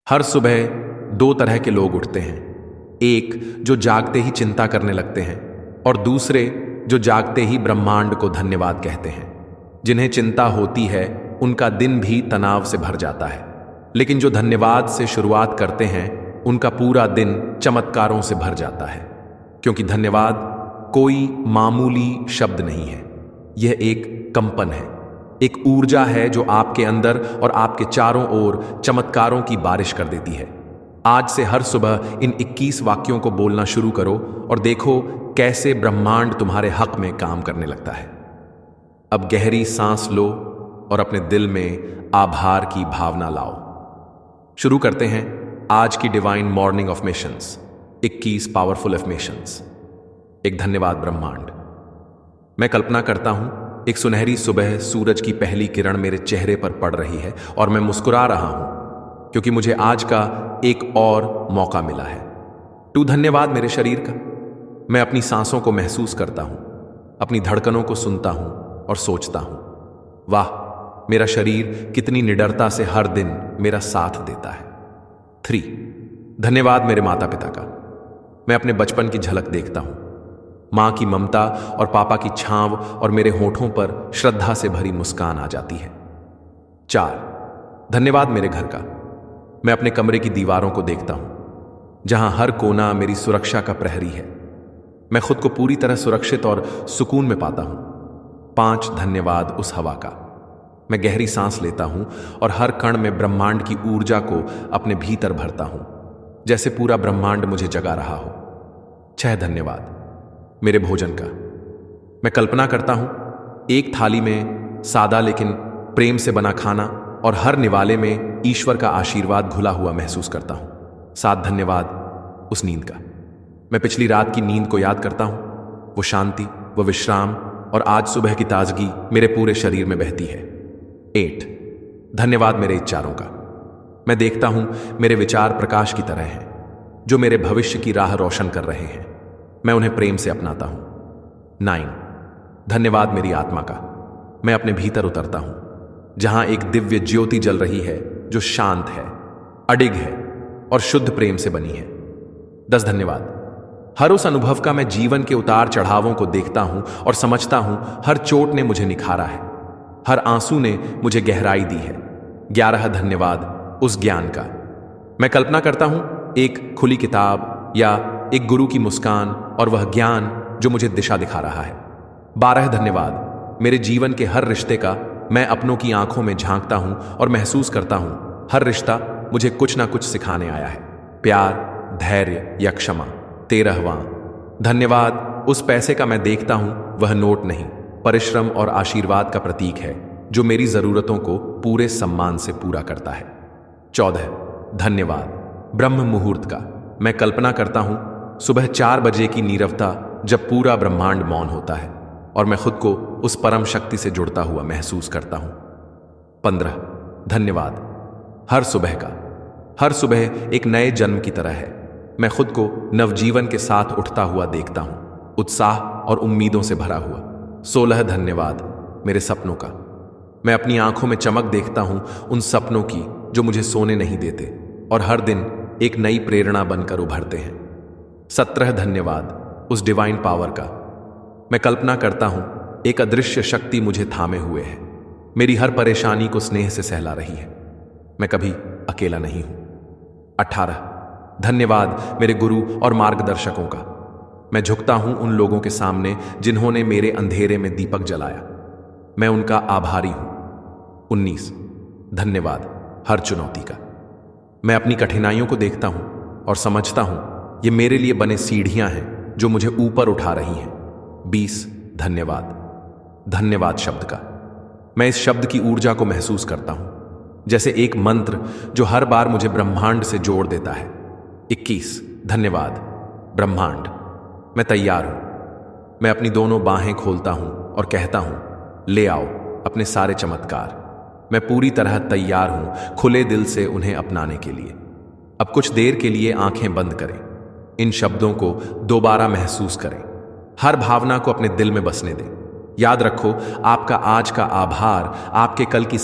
हर सुबह दो तरह के लोग उठते हैं। एक जो जागते ही चिंता करने लगते हैं और दूसरे जो जागते ही ब्रह्मांड को धन्यवाद कहते हैं। जिन्हें चिंता होती है उनका दिन भी तनाव से भर जाता है, लेकिन जो धन्यवाद से शुरुआत करते हैं उनका पूरा दिन चमत्कारों से भर जाता है। क्योंकि धन्यवाद कोई मामूली शब्द नहीं है, यह एक कंपन है, एक ऊर्जा है जो आपके अंदर और आपके चारों ओर चमत्कारों की बारिश कर देती है। आज से हर सुबह इन 21 वाक्यों को बोलना शुरू करो और देखो कैसे ब्रह्मांड तुम्हारे हक में काम करने लगता है। अब गहरी सांस लो और अपने दिल में आभार की भावना लाओ। शुरू करते हैं आज की divine morning affirmations, 21 powerful affirmations. एक धन्यवाद ब्रह्मांड। मैं कल्पना करता हूं एक सुनहरी सुबह, सूरज की पहली किरण मेरे चेहरे पर पड़ रही है और मैं मुस्कुरा रहा हूं क्योंकि मुझे आज का एक और मौका मिला है। टू धन्यवाद मेरे शरीर का। मैं अपनी सांसों को महसूस करता हूं, अपनी धड़कनों को सुनता हूं और सोचता हूं, वाह मेरा शरीर कितनी निडरता से हर दिन मेरा साथ देता है। 3 धन्यवाद मेरे माता पिता का। मैं अपने बचपन की झलक देखता हूं, मां की ममता और पापा की छांव, और मेरे होठों पर श्रद्धा से भरी मुस्कान आ जाती है। 4 धन्यवाद मेरे घर का। मैं अपने कमरे की दीवारों को देखता हूं, जहां हर कोना मेरी सुरक्षा का प्रहरी है। मैं खुद को पूरी तरह सुरक्षित और सुकून में पाता हूं। 5 धन्यवाद उस हवा का। मैं गहरी सांस लेता हूं और हर कण में ब्रह्मांड की ऊर्जा को अपने भीतर भरता हूं, जैसे पूरा ब्रह्मांड मुझे जगा रहा हो। 6 धन्यवाद मेरे भोजन का। मैं कल्पना करता हूं एक थाली में सादा लेकिन प्रेम से बना खाना और हर निवाले में ईश्वर का आशीर्वाद घुला हुआ महसूस करता हूं। 7 धन्यवाद उस नींद का। मैं पिछली रात की नींद को याद करता हूं, वो शांति, वो विश्राम, और आज सुबह की ताजगी मेरे पूरे शरीर में बहती है। 8 धन्यवाद मेरे विचारों का। मैं देखता हूं मेरे विचार प्रकाश की तरह हैं, जो मेरे भविष्य की राह रोशन कर रहे हैं। मैं उन्हें प्रेम से अपनाता हूं। 9 धन्यवाद मेरी आत्मा का। मैं अपने भीतर उतरता हूं, जहां एक दिव्य ज्योति जल रही है जो शांत है, अडिग है और शुद्ध प्रेम से बनी है। 10 धन्यवाद हर उस अनुभव का। मैं जीवन के उतार चढ़ावों को देखता हूं और समझता हूं हर चोट ने मुझे निखारा है, हर आंसू ने मुझे गहराई दी है। 11 धन्यवाद उस ज्ञान का। मैं कल्पना करता हूं एक खुली किताब या एक गुरु की मुस्कान और वह ज्ञान जो मुझे दिशा दिखा रहा है। 12 धन्यवाद मेरे जीवन के हर रिश्ते का। मैं अपनों की आंखों में झांकता हूं और महसूस करता हूं हर रिश्ता मुझे कुछ ना कुछ सिखाने आया है, प्यार, धैर्य या क्षमा। 13वां धन्यवाद उस पैसे का। मैं देखता हूं वह नोट नहीं, परिश्रम और आशीर्वाद का प्रतीक है जो मेरी जरूरतों को पूरे सम्मान से पूरा करता है। 14 धन्यवाद ब्रह्म मुहूर्त का। मैं कल्पना करता हूं सुबह 4 बजे की नीरवता, जब पूरा ब्रह्मांड मौन होता है और मैं खुद को उस परम शक्ति से जुड़ता हुआ महसूस करता हूं। 15 धन्यवाद हर सुबह का। हर सुबह एक नए जन्म की तरह है। मैं खुद को नवजीवन के साथ उठता हुआ देखता हूं, उत्साह और उम्मीदों से भरा हुआ। 16 धन्यवाद मेरे सपनों का। मैं अपनी आंखों में चमक देखता हूं उन सपनों की जो मुझे सोने नहीं देते और हर दिन एक नई प्रेरणा बनकर उभरते हैं। 17 धन्यवाद उस डिवाइन पावर का। मैं कल्पना करता हूं एक अदृश्य शक्ति मुझे थामे हुए है, मेरी हर परेशानी को स्नेह से सहला रही है। मैं कभी अकेला नहीं हूं। 18 धन्यवाद मेरे गुरु और मार्गदर्शकों का। मैं झुकता हूं उन लोगों के सामने जिन्होंने मेरे अंधेरे में दीपक जलाया। मैं उनका आभारी हूं। 19 धन्यवाद हर चुनौती का। मैं अपनी कठिनाइयों को देखता हूं और समझता हूं ये मेरे लिए बने सीढ़ियां हैं जो मुझे ऊपर उठा रही हैं। 20 धन्यवाद शब्द का। मैं इस शब्द की ऊर्जा को महसूस करता हूं, जैसे एक मंत्र जो हर बार मुझे ब्रह्मांड से जोड़ देता है। 21 धन्यवाद ब्रह्मांड। मैं तैयार हूं। मैं अपनी दोनों बाहें खोलता हूं और कहता हूं, ले आओ अपने सारे चमत्कार। मैं पूरी तरह तैयार हूं खुले दिल से उन्हें अपनाने के लिए। अब कुछ देर के लिए आंखें बंद करें। इन शब्दों को दोबारा महसूस करें, हर भावना को अपने दिल में बसने दें। याद रखो, आपका आज का आभार आपके कल की